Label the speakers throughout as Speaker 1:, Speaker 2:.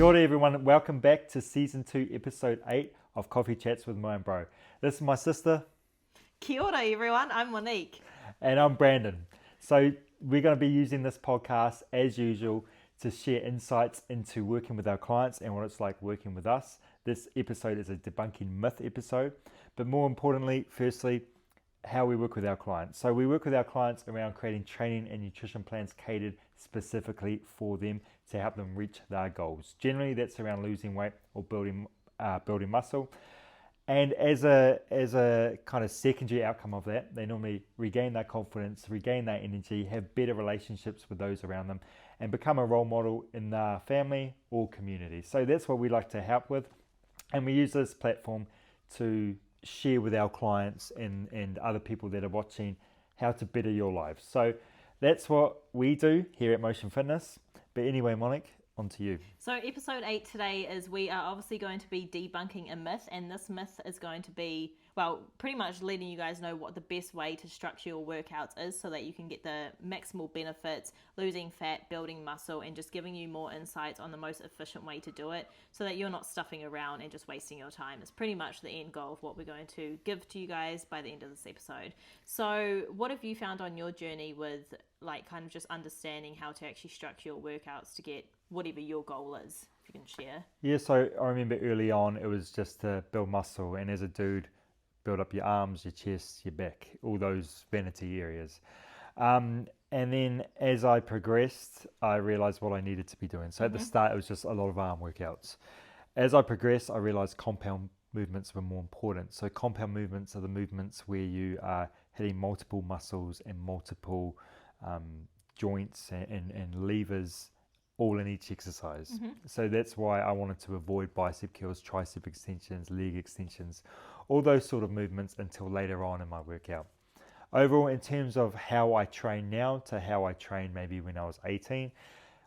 Speaker 1: Kia ora everyone, welcome back to Season 2, Episode 8 of Coffee Chats with Mo and Bro. This is my sister.
Speaker 2: Kia ora everyone, I'm Monique.
Speaker 1: And I'm Brandon. So we're going to be using this podcast as usual to share insights into working with our clients and what it's like working with us. This episode is a debunking myth episode, but more importantly, firstly, how we work with our clients. So we work with our clients around creating training and nutrition plans catered specifically for them to help them reach their goals. Generally, that's around losing weight or building muscle. And as a kind of secondary outcome of that, they normally regain their confidence, regain their energy, have better relationships with those around them, and become a role model in their family or community. So that's what we like to help with. And we use this platform to share with our clients and other people that are watching how to better your lives. So that's what we do here at Motion Fitness. But anyway, Monique, on to you.
Speaker 2: So episode 8 today is we are obviously going to be debunking a myth, and this myth is going to be, well, pretty much letting you guys know what the best way to structure your workouts is so that you can get the maximal benefits, losing fat, building muscle, and just giving you more insights on the most efficient way to do it so that you're not stuffing around and just wasting your time. It's pretty much the end goal of what we're going to give to you guys by the end of this episode. So what have you found on your journey with like kind of just understanding how to actually structure your workouts to get whatever your goal is, if you can share?
Speaker 1: Yeah, so I remember early on it was just to build muscle, and as a dude, build up your arms, your chest, your back, all those vanity areas. And then as I progressed, I realized what I needed to be doing. So at the start, it was just a lot of arm workouts. As I progressed, I realized compound movements were more important. So compound movements are the movements where you are hitting multiple muscles and multiple joints and levers all in each exercise. So that's why I wanted to avoid bicep curls, tricep extensions, leg extensions, all those sort of movements until later on in my workout. Overall, in terms of how I train now to how I trained maybe when I was 18,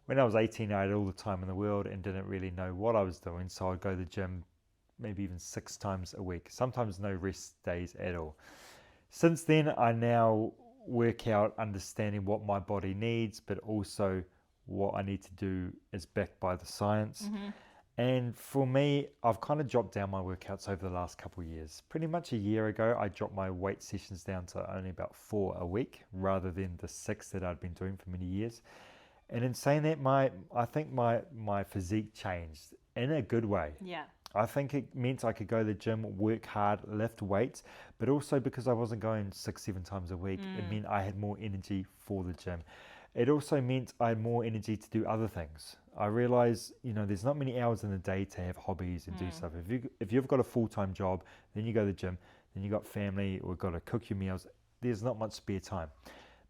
Speaker 1: when I was 18, I had all the time in the world and didn't really know what I was doing. So I'd go to the gym maybe even 6 times a week, sometimes no rest days at all. Since then, I now work out understanding what my body needs, but also what I need to do is backed by the science. And for me, I've kind of dropped down my workouts over the last couple of years. Pretty much a year ago, I dropped my weight sessions down to only about 4 a week rather than the 6 that I'd been doing for many years. And in saying that, I think my physique changed in a good way.
Speaker 2: Yeah.
Speaker 1: I think it meant I could go to the gym, work hard, lift weights, but also because I wasn't going 6-7 times a week, it meant I had more energy for the gym. It also meant I had more energy to do other things. I realized, there's not many hours in the day to have hobbies and do stuff. If you've got a full-time job, then you go to the gym, then you got family or got to cook your meals, there's not much spare time.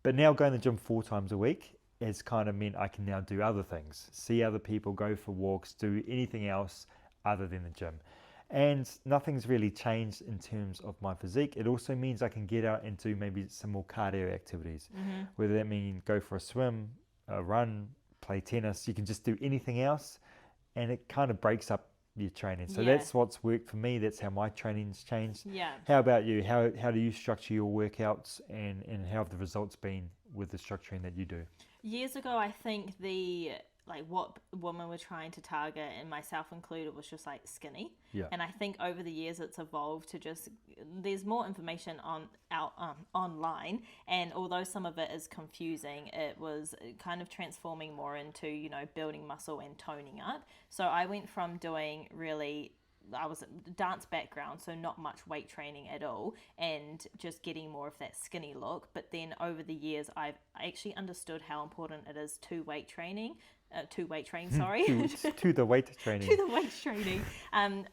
Speaker 1: But now going to the gym 4 times a week has kind of meant I can now do other things, see other people, go for walks, do anything else other than the gym. And nothing's really changed in terms of my physique. It also means I can get out and do maybe some more cardio activities, whether that means go for a swim, a run, play tennis. You can just do anything else, and it kind of breaks up your training. So that's what's worked for me. That's how my training's changed.
Speaker 2: Yeah.
Speaker 1: How about you? How do you structure your workouts, and how have the results been with the structuring that you do?
Speaker 2: Years ago, I think what women were trying to target, and myself included, was just like skinny.
Speaker 1: Yeah.
Speaker 2: And I think over the years it's evolved to just, there's more information online, and although some of it is confusing, it was kind of transforming more into, building muscle and toning up. So I went from doing I was a dance background, so not much weight training at all, and just getting more of that skinny look. But then over the years, I actually understood how important it is to weight training. To the weight training,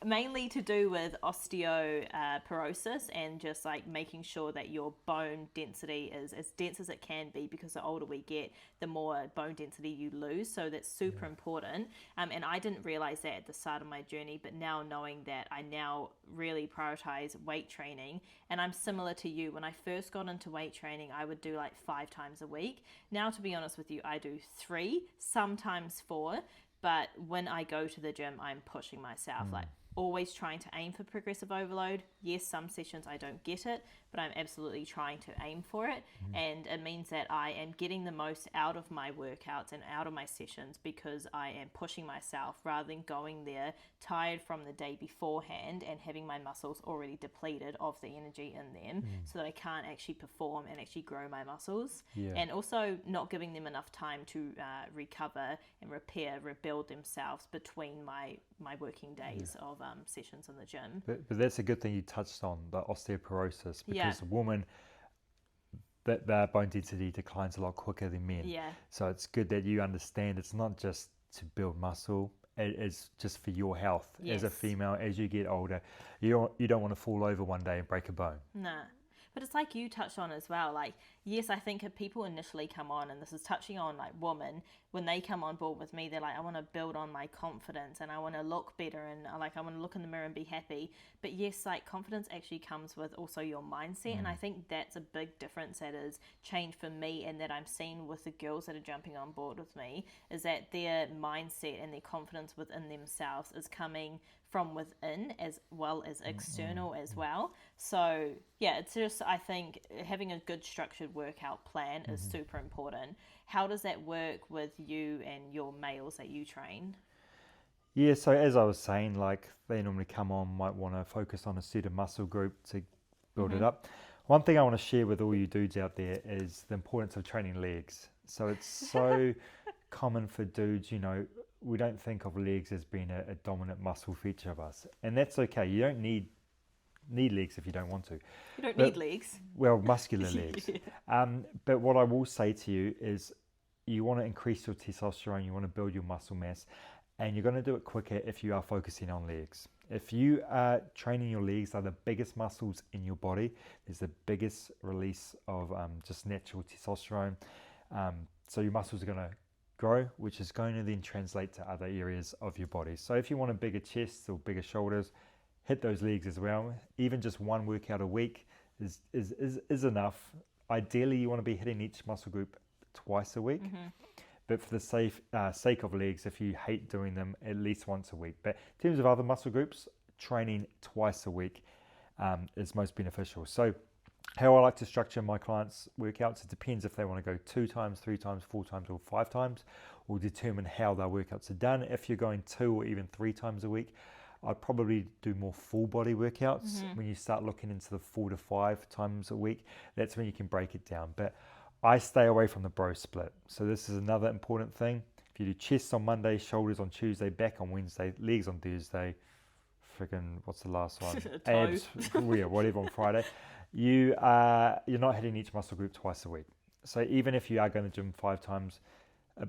Speaker 2: mainly to do with osteoporosis and just like making sure that your bone density is as dense as it can be, because the older we get, the more bone density you lose. So that's super important. And I didn't realize that at the start of my journey, but now knowing that, I now really prioritize weight training. And I'm similar to you. When I first got into weight training, I would do like 5 times a week. Now, to be honest with you, I do 3, sometimes 4. But when I go to the gym, I'm pushing myself. Like always trying to aim for progressive overload. Yes, some sessions I don't get it, but I'm absolutely trying to aim for it. And it means that I am getting the most out of my workouts and out of my sessions because I am pushing myself rather than going there tired from the day beforehand and having my muscles already depleted of the energy in them so that I can't actually perform and actually grow my muscles.
Speaker 1: Yeah.
Speaker 2: And also not giving them enough time to recover and rebuild themselves between my working days of sessions in the gym.
Speaker 1: But that's a good thing you touched on, the osteoporosis, because a woman, that their bone density declines a lot quicker than men.
Speaker 2: Yeah.
Speaker 1: So it's good that you understand it's not just to build muscle, it's just for your health. As a female, as you get older, you don't want to fall over one day and break a bone.
Speaker 2: Nah. But it's like you touched on as well. Like, yes, I think if people initially come on, and this is touching on like women, when they come on board with me, they're like, I want to build on my confidence and I want to look better and I want to look in the mirror and be happy. But yes, like confidence actually comes with also your mindset. And I think that's a big difference that is changed for me and that I'm seeing with the girls that are jumping on board with me is that their mindset and their confidence within themselves is coming from within as well as external as well. So yeah, it's just, I think having a good structured workout plan is super important. How does that work with you and your males that you train?
Speaker 1: Yeah, so as I was saying, like they normally come on, might want to focus on a certain muscle group to build it up. One thing I want to share with all you dudes out there is the importance of training legs. So it's so common for dudes, you know, we don't think of legs as being a dominant muscle feature of us. And that's okay. You don't need legs if you don't want to.
Speaker 2: You don't need legs.
Speaker 1: Well, muscular legs. But what I will say to you is you want to increase your testosterone, you want to build your muscle mass, and you're going to do it quicker if you are focusing on legs. If you are training your legs, are the biggest muscles in your body. There's the biggest release of just natural testosterone. So your muscles are going to grow, which is going to then translate to other areas of your body. So if you want a bigger chest or bigger shoulders, hit those legs as well. Even just one workout a week is enough. Ideally, you want to be hitting each muscle group twice a week. But for the sake of legs, if you hate doing them, at least once a week. But in terms of other muscle groups, training twice a week is most beneficial. So how I like to structure my clients' workouts, it depends if they want to go 2 times, 3 times, 4 times, or 5 times. Will determine how their workouts are done. If you're going 2 or even 3 times a week, I'd probably do more full body workouts. When you start looking into the 4 to 5 times a week, that's when you can break it down. But I stay away from the bro split. So this is another important thing. If you do chest on Monday, shoulders on Tuesday, back on Wednesday, legs on Thursday, freaking, what's the last one? Abs, yeah, whatever on Friday. You're not hitting each muscle group twice a week. So even if you are going to gym 5 times,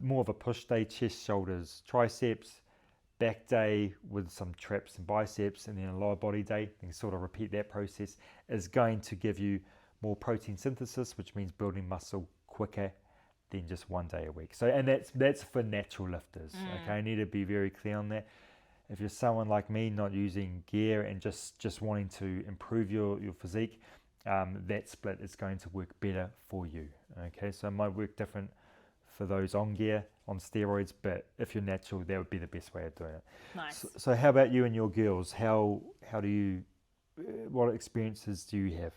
Speaker 1: more of a push day, chest, shoulders, triceps, back day with some traps and biceps, and then a lower body day, and sort of repeat that process, is going to give you more protein synthesis, which means building muscle quicker than just 1 day a week. So, and that's for natural lifters. Okay, I need to be very clear on that. If you're someone like me, not using gear and just wanting to improve your physique, that split is going to work better for you. Okay, so it might work different for those on gear, on steroids, but if you're natural, that would be the best way of doing it.
Speaker 2: Nice.
Speaker 1: So how about you and your girls? How do you, what experiences do you have?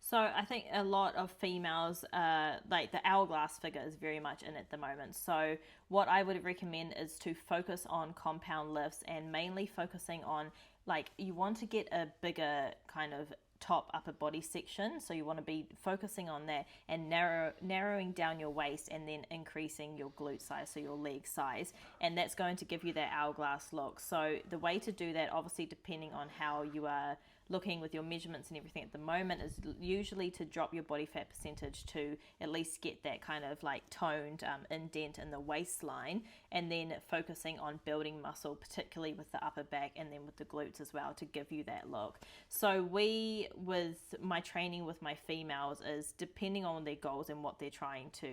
Speaker 2: So I think a lot of females, like the hourglass figure is very much in at the moment. So what I would recommend is to focus on compound lifts and mainly focusing on, like, you want to get a bigger kind of top upper body section, so you want to be focusing on that and narrowing down your waist and then increasing your glute size, so your leg size, and that's going to give you that hourglass look. So the way to do that, obviously depending on how you are looking with your measurements and everything at the moment, is usually to drop your body fat percentage to at least get that kind of like toned indent in the waistline, and then focusing on building muscle, particularly with the upper back and then with the glutes as well, to give you that look. So with my training with my females is depending on their goals and what they're trying to,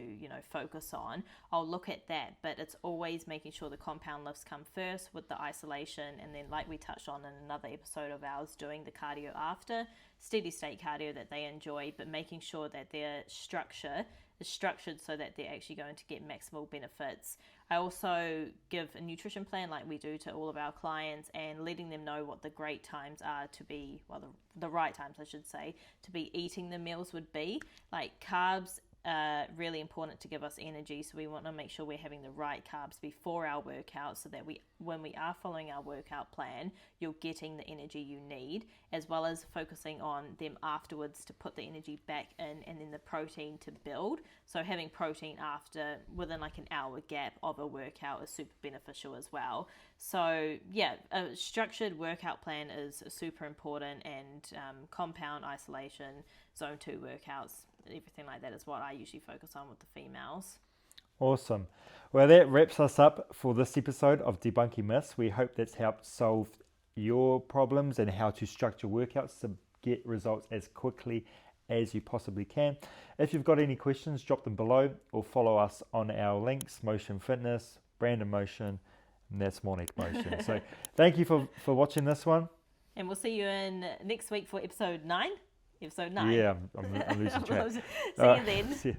Speaker 2: focus on, I'll look at that, but it's always making sure the compound lifts come first with the isolation, and then, like we touched on in another episode of ours, doing the cardio after, steady state cardio that they enjoy, but making sure that their structure is structured so that they're actually going to get maximal benefits. I also give a nutrition plan like we do to all of our clients, and letting them know what the great times are to be, well, the right times I should say, to be eating the meals would be. Like carbs are really important to give us energy, so we want to make sure we're having the right carbs before our workout, so that when we are following our workout plan, you're getting the energy you need, as well as focusing on them afterwards to put the energy back in, and then the protein to build. So having protein within like an hour gap of a workout is super beneficial as well. So yeah, a structured workout plan is super important, and compound, isolation, zone 2 workouts, everything like that is what I usually focus on with the females.
Speaker 1: Awesome. Well, that wraps us up for this episode of Debunking Myths. We hope that's helped solve your problems and how to structure workouts to get results as quickly as you possibly can. If you've got any questions, drop them below, or follow us on our links, Motion Fitness, Brandon Motion, and that's Monique Motion. So thank you for watching this one.
Speaker 2: And we'll see you in next week for episode 9. Episode 9.
Speaker 1: Yeah, I'm losing track.
Speaker 2: See you then.
Speaker 1: See you.